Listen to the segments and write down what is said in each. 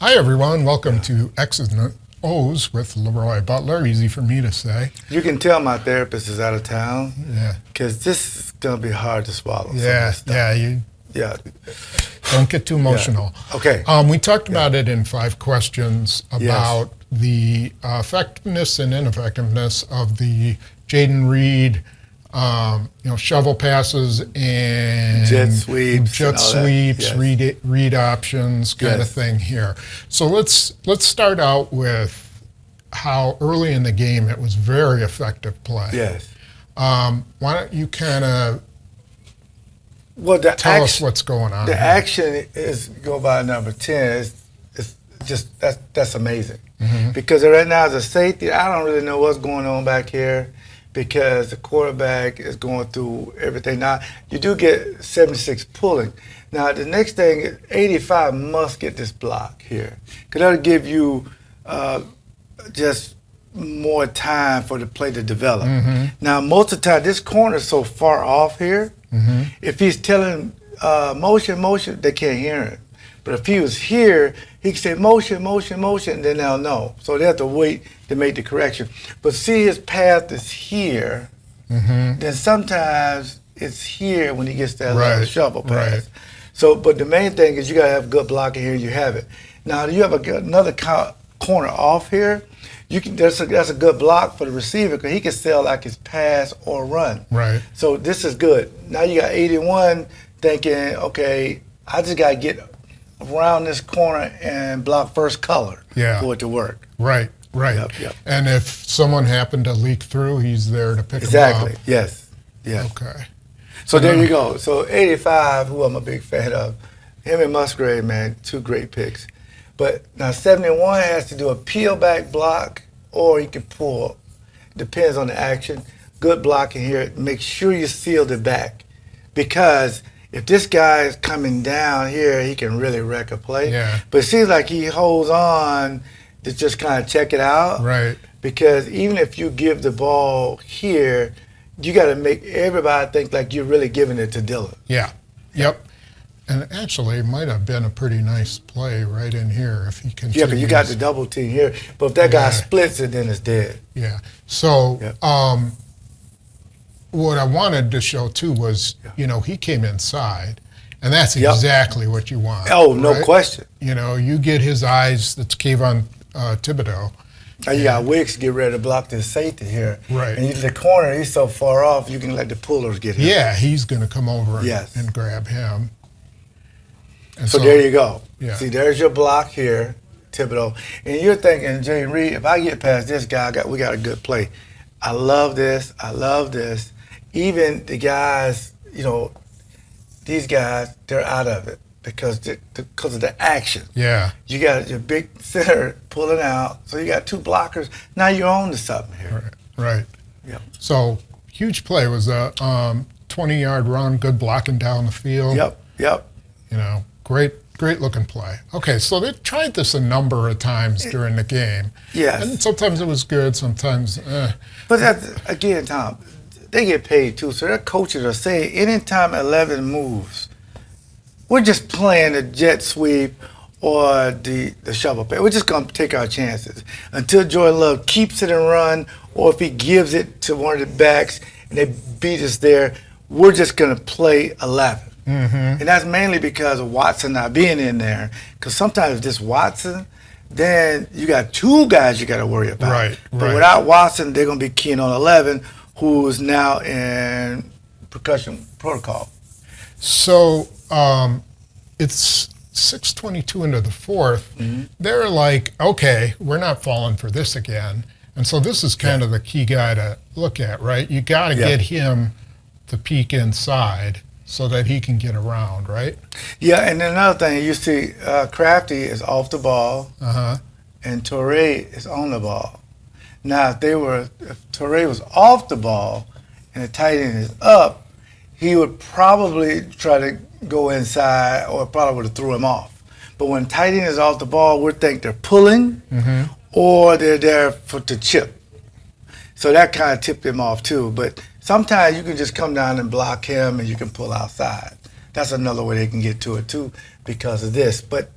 Hi, everyone. Welcome to X's and O's with LeRoy Butler. Easy for me to say. You can tell my therapist is out of town. Yeah. Because this is going to be hard to swallow. Yeah. Don't get too emotional. Yeah. Okay. We talked about it in 5 questions about the effectiveness and ineffectiveness of the Jayden Reed, shovel passes and jet sweeps, read options kind of thing here. So let's start out with how early in the game it was very effective play. Yes. Why don't you kind of tell us what's going on? The action is go by number 10. It's just that's amazing. Mm-hmm. Because right now as a safety, I don't really know what's going on back here, because the quarterback is going through everything. Now, you do get 76 pulling. Now, the next thing, 85 must get this block here, because that'll give you just more time for the play to develop. Mm-hmm. Now, most of the time, this corner is so far off here, mm-hmm. if he's telling motion, they can't hear him. But if he was here, he could say motion, and then they'll know. So they have to wait to make the correction. But see, his path is here. Mm-hmm. Then sometimes it's here when he gets that shovel pass. Right. So, but the main thing is you got to have good blocking here. You have it. Now, you have another corner off here. That's a good block for the receiver, because he can sell like his pass or run. Right. So this is good. Now you got 81 thinking, okay, I just got to get around this corner and block first color for it to work. Right. Yep. And if someone happened to leak through, he's there to pick them up. Exactly, yes. Okay. So there you go. So 85, who I'm a big fan of, him and Musgrave, man, 2 great picks. But now 71 has to do a peel back block, or he can pull. Depends on the action. Good blocking here. Make sure you seal the back, because if this guy is coming down here, he can really wreck a play. Yeah. But it seems like he holds on to just kind of check it out. Right. Because even if you give the ball here, you got to make everybody think like you're really giving it to Dillon. Yeah. Yep. And actually, it might have been a pretty nice play right in here if he continues. Yeah, because you got the double team here. But if that guy splits it, then it's dead. Yeah. So what I wanted to show, too, was, he came inside, and that's exactly what you want. Oh, no question. You get his eyes, that's Kayvon Thibodeau. And you got Wicks get ready to block this safety here. Right. And the corner, he's so far off, you can let the pullers get him. Yeah, he's going to come over and grab him. And so there you go. Yeah. See, there's your block here, Thibodeau. And you're thinking, Jayden Reed, if I get past this guy, we got a good play. I love this. Even the guys, these guys, they're out of it because of the action. Yeah. You got your big center pulling out, so you got 2 blockers. Now you're on to something here. Right. Yeah. So huge play. Was a 20-yard run, good blocking down the field. Yep. Great looking play. Okay, so they tried this a number of times during the game. Yes. And sometimes it was good, sometimes But again, Tom, they get paid too, so their coaches are saying anytime 11 moves, we're just playing the jet sweep or the shovel pass. We're just going to take our chances until Jordan Love keeps it and run, or if he gives it to one of the backs and they beat us there, we're just going to play 11. Mm-hmm. And that's mainly because of Watson not being in there. Because sometimes this Watson, then you got 2 guys you got to worry about. Right. But without Watson, they're going to be keying on 11, who is now in percussion protocol. So it's 6:22 into the 4th. Mm-hmm. They're like, okay, we're not falling for this again. And so this is kind of the key guy to look at, right? You got to get him to peek inside so that he can get around, right? Yeah, and then another thing, you see Crafty is off the ball, and Toure is on the ball. Now, if Toure was off the ball and the tight end is up, he would probably try to go inside, or probably would have threw him off. But when tight end is off the ball, we think they're pulling or they're there to chip. So that kind of tipped him off too. But sometimes you can just come down and block him and you can pull outside. That's another way they can get to it too because of this. But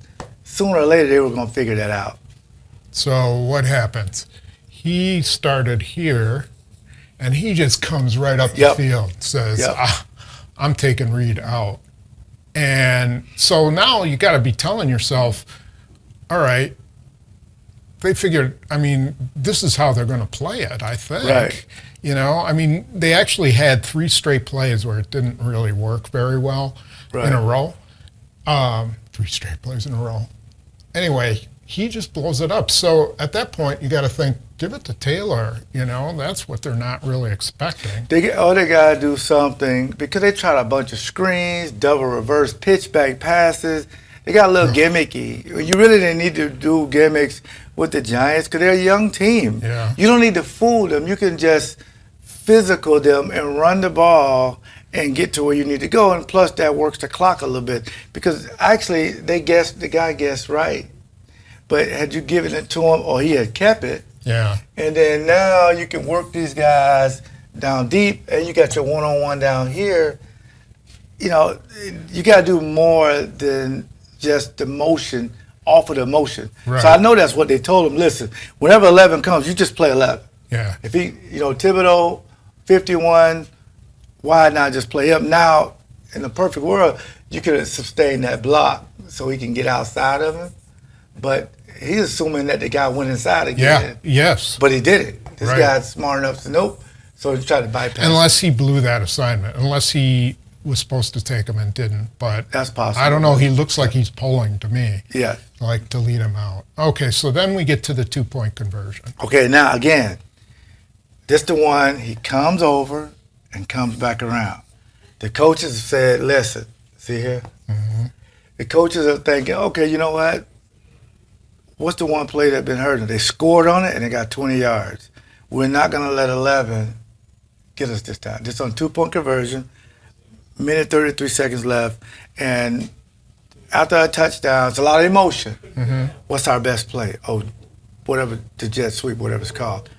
sooner or later they were going to figure that out. So what happens? He started here, and he just comes right up the field, says, I'm taking Reed out. And so now you got to be telling yourself, all right, they figured, I mean, this is how they're going to play it, I think. Right. You know, I mean, they actually had 3 straight plays where it didn't really work very well in a row. 3 straight plays in a row. Anyway, he just blows it up. So at that point, you got to think, give it to Taylor. You know, that's what they're not really expecting. They got to do something because they tried a bunch of screens, double reverse pitch back passes. They got a little gimmicky. You really didn't need to do gimmicks with the Giants because they're a young team. Yeah. You don't need to fool them. You can just physical them and run the ball and get to where you need to go. And plus, that works the clock a little bit because actually the guy guessed right. But had you given it to him or he had kept it, and then now you can work these guys down deep and you got your one-on-one down here, you know, you got to do more than just the motion, off of the motion. Right. So I know that's what they told him. Listen, whenever 11 comes, you just play 11. Yeah. If he, you know, Thibodeau, 51, why not just play him? Now, in the perfect world, you could sustain that block so he can get outside of him. But he's assuming that the guy went inside again. Yeah, yes. But he did it. This guy's smart enough to know, so he tried to bypass Unless he blew that assignment, unless he was supposed to take him and didn't. But that's possible. I don't know. He looks like he's pulling to me. Yeah. Like to lead him out. Okay, so then we get to the 2-point conversion. Okay, now again, this the one, he comes over and comes back around. The coaches said, listen, see here? Mm-hmm. The coaches are thinking, okay, you know what? What's the one play that's been hurting? They scored on it and they got 20 yards. We're not going to let 11 get us this time. This on 2-point conversion, minute 33 seconds left, and after a touchdown, it's a lot of emotion. Mm-hmm. What's our best play? Oh, whatever, the jet sweep, whatever it's called.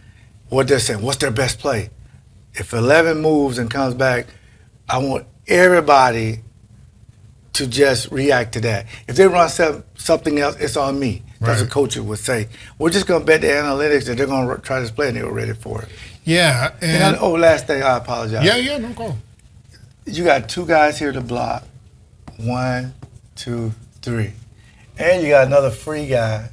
What they're saying, what's their best play? If 11 moves and comes back, I want everybody to just react to that. If they run something else, it's on me. That's what coaches would say. We're just going to bet the analytics that they're going to try this play, and they were ready for it. Yeah. And last thing, I apologize. Yeah, no go. You got 2 guys here to block. 1, 2, 3. And you got another free guy,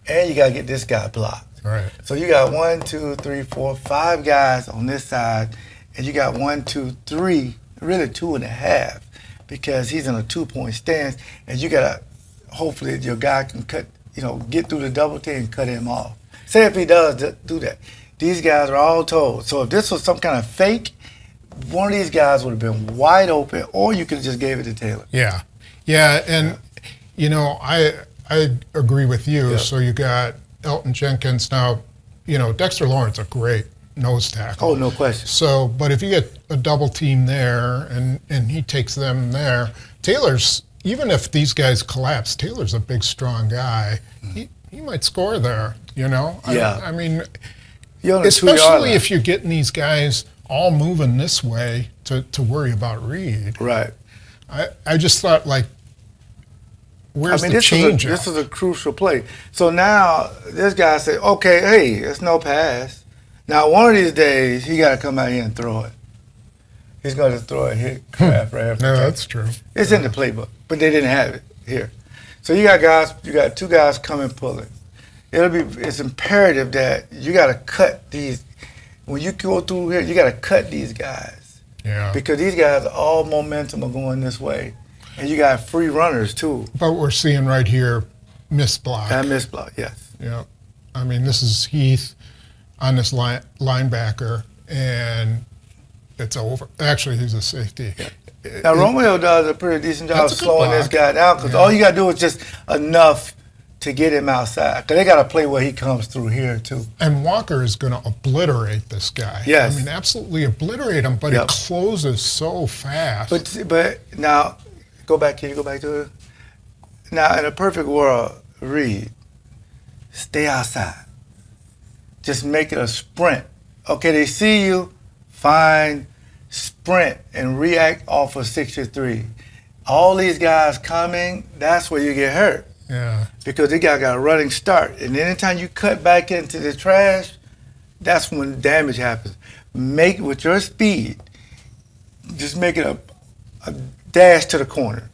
and you got to get this guy blocked. Right. So you got 1, 2, 3, 4, 5 guys on this side, and you got 1, 2, 3, really 2.5, because he's in a 2-point stance, and you got to, hopefully your guy can get through the double team and cut him off. Say if he does do that. These guys are all told. So if this was some kind of fake, one of these guys would have been wide open, or you could have just gave it to Taylor. Yeah, and I agree with you. Yeah. So you got Elton Jenkins now. Dexter Lawrence, a great nose tackle. Oh, no question. So, but if you get a double team there and he takes them there, Taylor's, even if these guys collapse, Taylor's a big, strong guy. He might score there. Yeah. I mean, especially if you're getting these guys all moving this way to worry about Reed. Right. I just thought, where's the change? This is a crucial play. So now this guy said, okay, hey, it's no pass. Now one of these days he got to come out here and throw it. He's going to throw a hit crap right after. No, that's true. It's in the playbook, but they didn't have it here. So you got 2 guys coming pulling. It's imperative that you got to cut these. When you go through here, you got to cut these guys. Yeah. Because these guys, all momentum are going this way. And you got free runners, too. But we're seeing right here, missed block. That missed block, yes. Yeah. I mean, this is Heath on this linebacker, and it's over. Actually, he's a safety. Yeah. Now, Romeo does a pretty decent job of slowing this guy down, because all you got to do is just enough to get him outside. Because they got to play where he comes through here, too. And Walker is going to obliterate this guy. Yes. I mean, absolutely obliterate him, but he closes so fast. But now, can you go back to it? Now, in a perfect world, Reed, stay outside. Just make it a sprint. Okay, they see you, fine, sprint and react off of 63. All these guys coming, that's where you get hurt. Yeah. because they got a running start. And anytime you cut back into the trash, that's when damage happens. Make with your speed, just make it a dash to the corner,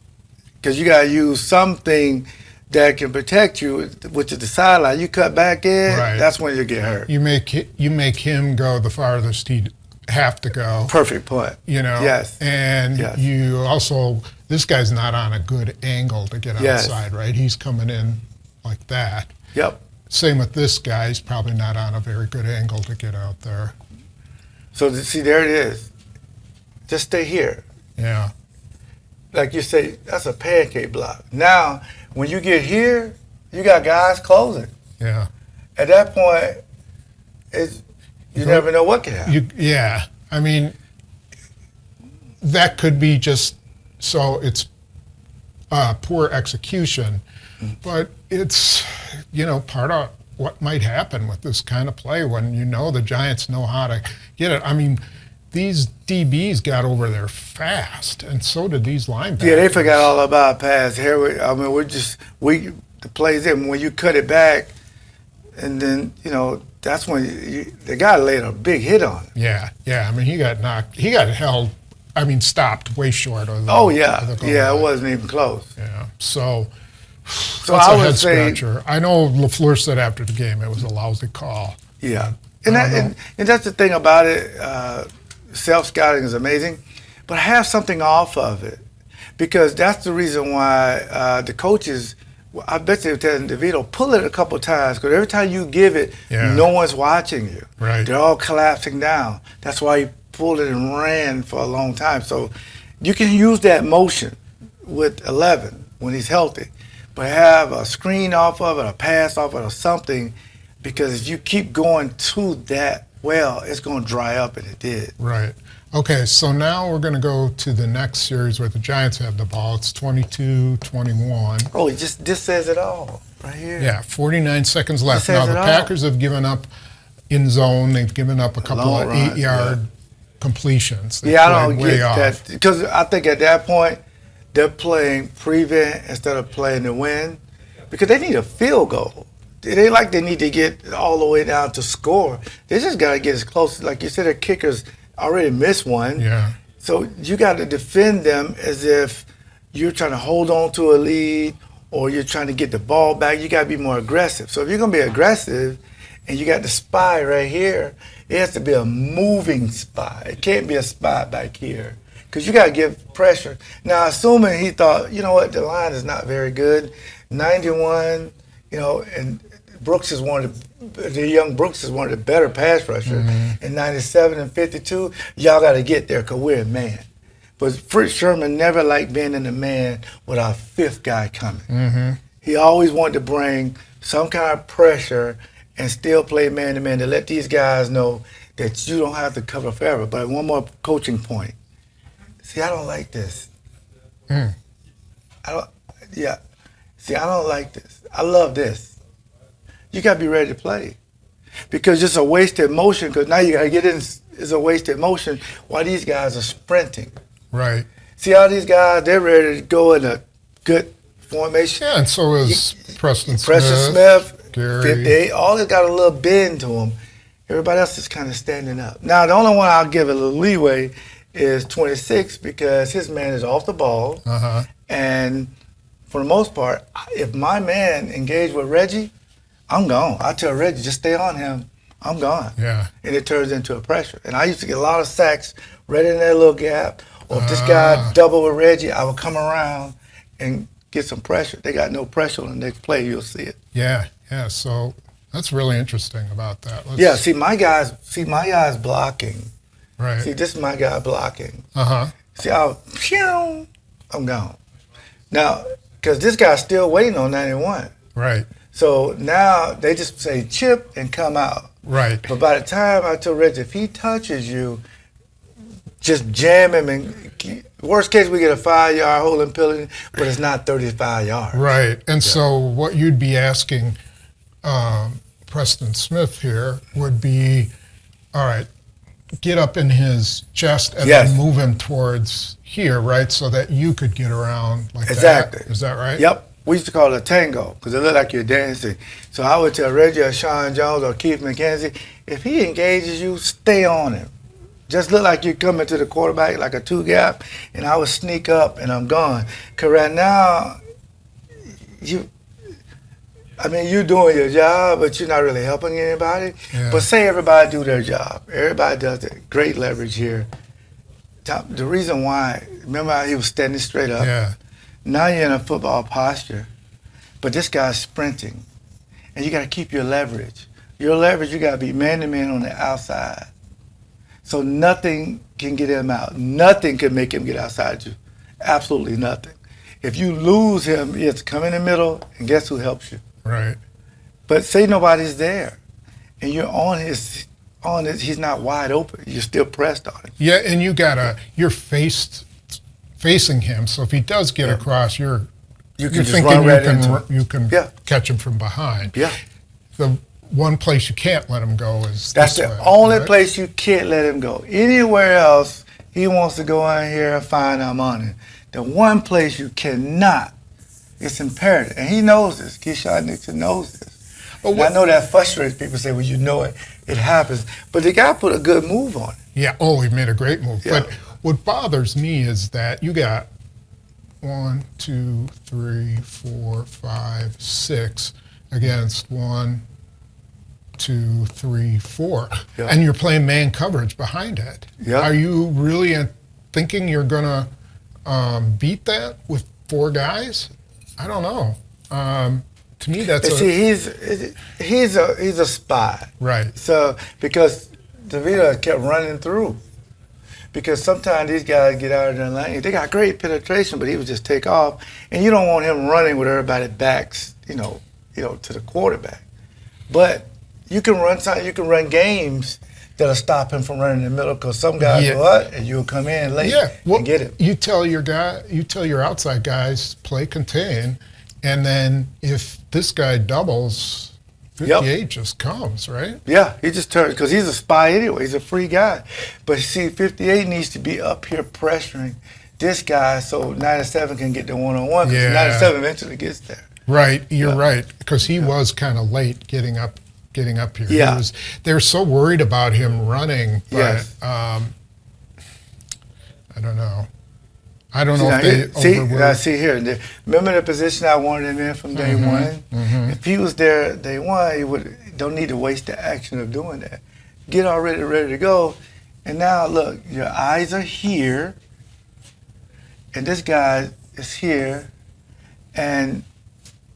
because you got to use something that can protect you, which is the sideline. You cut back in, Right. that's when you get hurt. You make him go the farthest he'd have to go. Perfect point. You know. Yes. And Yes. you also, this guy's not on a good angle to get Yes. outside, right? He's coming in like that. Yep. Same with this guy. He's probably not on a very good angle to get out there. So see, there it is. Just stay here. Yeah. Like you say, that's a pancake block. Now, when you get here, you got guys closing. Yeah. At that point, you never know what can happen. Yeah. I mean, that could be just so it's poor execution, but it's, part of what might happen with this kind of play when the Giants know how to get it. I mean, these DBs got over there fast, and so did these linebackers. Yeah, they forgot all about pass. Here, the plays in when you cut it back, and then that's when the guy laid a big hit on it. Yeah. I mean, he got knocked. He got held. I mean, stopped way short of the. Oh yeah, of the goal yeah, line. it wasn't even close. Yeah. So So that's I a would head say, scratcher. I know LaFleur said after the game it was a lousy call. yeah, I don't know. and that's the thing about it. Self-scouting is amazing, but have something off of it, because that's the reason why the coaches. I bet they're telling DeVito, pull it a couple times, because every time you give it, Yeah. no one's watching you. Right. They're all collapsing down. That's why he pulled it and ran for a long time. So you can use that motion with 11 when he's healthy, but have a screen off of it, a pass off of it, or something, because if you keep going to that well, it's going to dry up, and it did. Right. Okay, so now we're going to go to the next series where the Giants have the ball. It's 22-21. Oh, this says it all right here. Yeah, 49 seconds left. says Now, the it all. Packers have given up in zone. They've given up a couple Long of run, 8-yard completions. They Yeah, I played don't way get off. that, because I think at that point they're playing prevent instead of playing to win, because they need a field goal. It ain't like they need to get all the way down to score. They just got to get as close. Like you said, their kickers already missed one. Yeah. So you got to defend them as if you're trying to hold on to a lead, or you're trying to get the ball back. You got to be more aggressive. So if you're going to be aggressive and you got the spy right here, it has to be a moving spy. It can't be a spy back here, because you got to give pressure. Now, assuming he thought, the line is not very good, 91, and Brooks is the young Brooks is one of the better pass rushers. In 97 and 52, y'all got to get there, because we're in man. But Fritz Sherman never liked being in the man with our fifth guy coming. He always wanted to bring some kind of pressure and still play man-to-man to let these guys know that you don't have to cover forever. But one more coaching point. See, I don't like this. I don't like this. I love this. You got to be ready to play, because it's a wasted motion, because now you got to get in. It's a wasted motion while these guys are sprinting. Right. See all these guys, they're ready to go in a good formation. Yeah, and so is Preston Smith, Gary. 58, all they got a little bend to them. Everybody else is kind of standing up. Now, the only one I'll give a little leeway is 26, because his man is off the ball. And for the most part, if my man engaged with Reggie, I'm gone. I tell Reggie, just stay on him. I'm gone. Yeah. And it turns into a pressure. And I used to get a lot of sacks right in that little gap. Or if this guy double with Reggie, I would come around and get some pressure. They got no pressure on the next play. You'll see it. Yeah. So that's really interesting about that. See my guys blocking. Right. See, this is my guy blocking. See how I'm gone. Now, because this guy's still waiting on 91. Right. So now they just say chip and come out. Right. But by the time I told Reggie, if he touches you, just jam him, and worst case we get a 5-yard holding penalty, but it's not 35 yards. Right. And so what you'd be asking Preston Smith here would be, all right, get up in his chest and then move him towards here, right, so that you could get around like Exactly. that. Is that right? Yep. we used to call it a tango because it looked like you're dancing. So I would tell Reggie or Sean Jones or Keith McKenzie, if he engages you, stay on him. Just look like you're coming to the quarterback like a two-gap, and I would sneak up and I'm gone. Because right now, you're doing your job, but you're not really helping anybody. Yeah. But say everybody do their job. Everybody does it. Great leverage here. The reason why, remember how he was standing straight up? Yeah. Now you're in a football posture, but this guy's sprinting, and you got to keep your leverage. Your leverage, you got to be man-to-man on the outside. So nothing can get him out. Nothing can make him get outside you. Absolutely nothing. If you lose him, you have to come in the middle, and guess who helps you? Right. But say nobody's there, and you're on his, he's not wide open. You're still pressed on him. Yeah, and you're facing him. So if he does get across, you're just thinking run right into him. you can Yeah. catch him from behind. Yeah. The one place you can't let him go is That's this the way, only right? place you can't let him go. Anywhere else, he wants to go in here and find our money. The one place you cannot, it's imperative. And he knows this. Keyshawn Nixon knows this. But And I know that frustrates people. Say, well, you know it. It happens. But the guy put a good move on it. Yeah. Oh, he made a great move. Yeah. But what bothers me is that you got 1, 2, 3, 4, 5, 6 against 1, 2, 3, 4, Yeah. and you're playing man coverage behind it. Yeah. Are you really thinking you're gonna beat that with 4 guys? I don't know. To me, that's And see, he's a spy. right. So because DeVito kept running through. Because sometimes these guys get out of their lane. They got great penetration, but he would just take off. And you don't want him running with everybody backs, to the quarterback. But you can run games that'll stop him from running in the middle because some guys Yeah. will hut and you'll come in late and get him. You tell your outside guys play contain, and then if this guy doubles, 58 just comes, right? Yeah, he just turned because he's a spy anyway. He's a free guy. But see, 58 needs to be up here pressuring this guy so 97 can get the one-on-one because 97 eventually gets there. Right, you're right, because he was kind of late getting up here. Yeah. They were so worried about him running, but Yes. I don't know. I don't know if they See, overworked. see here. Remember the position I wanted him in from day one? Mm-hmm. If he was there day one, he don't need to waste the action of doing that. Get already ready to go. And now, look, your eyes are here, and this guy is here, and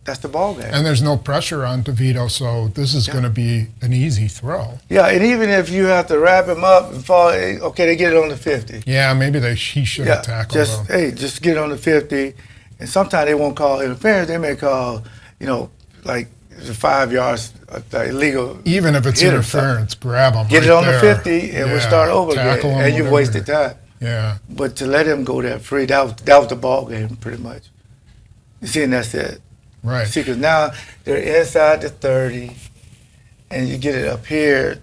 that's the ball game. And there's no pressure on DeVito, so this is going to be an easy throw. Yeah, and even if you have to wrap him up and fall, okay, they get it on the 50. Yeah, maybe he should have tackled him. Just get it on the 50. And sometimes they won't call interference. They may call, like 5 yards illegal. Even if it's hit interference, grab him. Get right it on there. the 50, and we'll start over again. Tackle him, And you've whatever. wasted time. Yeah. But to let him go that free, that was the ball game pretty much. You see, and that's it. Right. See, because now they're inside the 30, and you get it up here.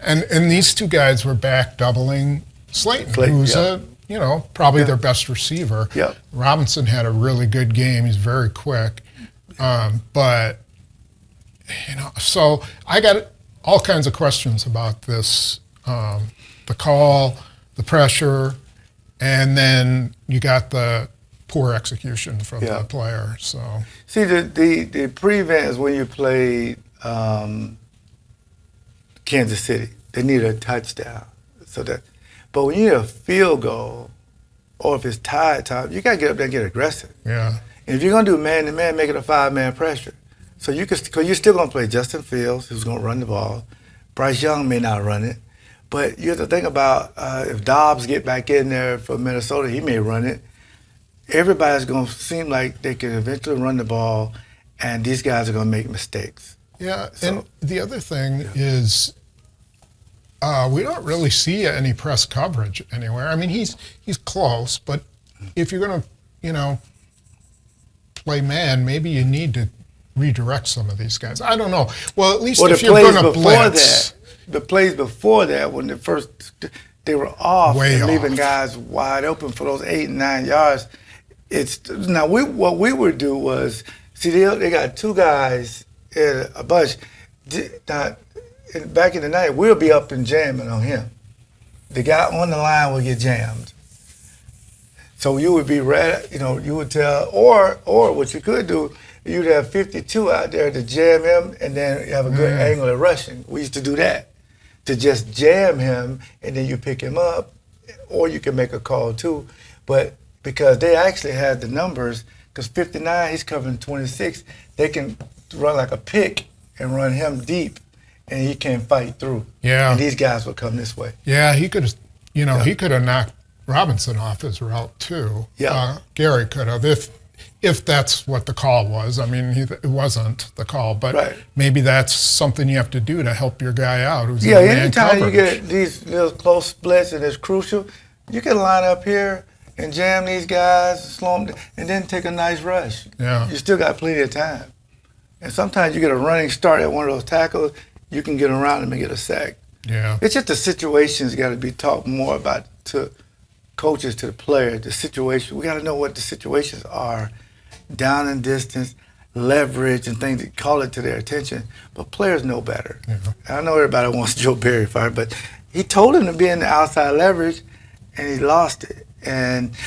And these two guys were back doubling Slayton, who's probably their best receiver. Yep. Robinson had a really good game. He's very quick. But so I got all kinds of questions about this, the call, the pressure, and then you got the poor execution from the player. So see, the prevent is when you play Kansas City. They need a touchdown, but when you need a field goal, or if it's tied time, you gotta get up there and get aggressive. yeah, And if you're gonna do man to man, make it a 5-man pressure. So because you're still gonna play Justin Fields, who's gonna run the ball. Bryce Young may not run it, but you have to think about if Dobbs get back in there for Minnesota, he may run it. Everybody's going to seem like they can eventually run the ball, and these guys are going to make mistakes. yeah. So- And the other thing is, we don't really see any press coverage anywhere. I mean, he's close, but if you're going to, play man, maybe you need to redirect some of these guys. I don't know. Well, at least if you're going to blitz. The plays before that, when they were off Way and leaving off. guys wide open for those 8 and 9 yards, it's now what we would do was see they got two guys in a bunch. Now, back in the night, we'll be up and jamming on him. The guy on the line will get jammed. So you would be ready, you would tell, or what you could do, you'd have 52 out there to jam him and then have a good angle at rushing. We used to do that, to just jam him and then you pick him up, or you can make a call too. But because they actually had the numbers, because 59, he's covering 26, they can run like a pick and run him deep and he can't fight through. Yeah. And these guys will come this way. Yeah, he could have, he could have knocked Robinson off his route too. Yeah. Gary could have, if that's what the call was. I mean, it wasn't the call, but maybe that's something you have to do to help your guy out who's in man anytime coverage. you get these little close splits and it's crucial, you can line up here and jam these guys, slow them down, and then take a nice rush. Yeah. You still got plenty of time. And sometimes you get a running start at one of those tackles, you can get around them and get a sack. Yeah. It's just the situations got to be taught more about to coaches, to the players, the situation. We got to know what the situations are, down and distance, leverage, and things that call it to their attention. But players know better. Yeah. I know everybody wants Joe Barry fired, but he told him to be in the outside leverage, and he lost it.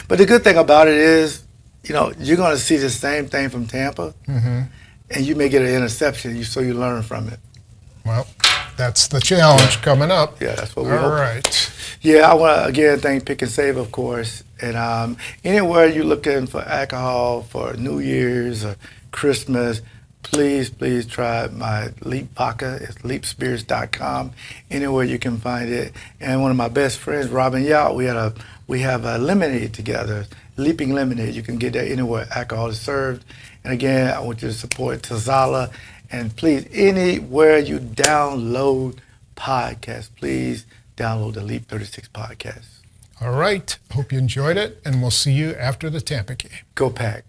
But the good thing about it is, you're going to see the same thing from Tampa, and you may get an interception, so you learn from it. Well, that's the challenge coming up. Yeah, that's what we All hope. right. Yeah, I want to again thank Pick and Save, of course. And anywhere you're looking for alcohol for New Year's or Christmas, please try my Leap Vodka. It's leapspirits.com. Anywhere you can find it. And one of my best friends, Robin Yacht, we have a lemonade together, Leaping Lemonade. You can get that anywhere alcohol is served. And again, I want you to support Tazala. And please, anywhere you download podcasts, please download the Leap 36 podcast. All right. Hope you enjoyed it, and we'll see you after the Tampa game. Go Pack.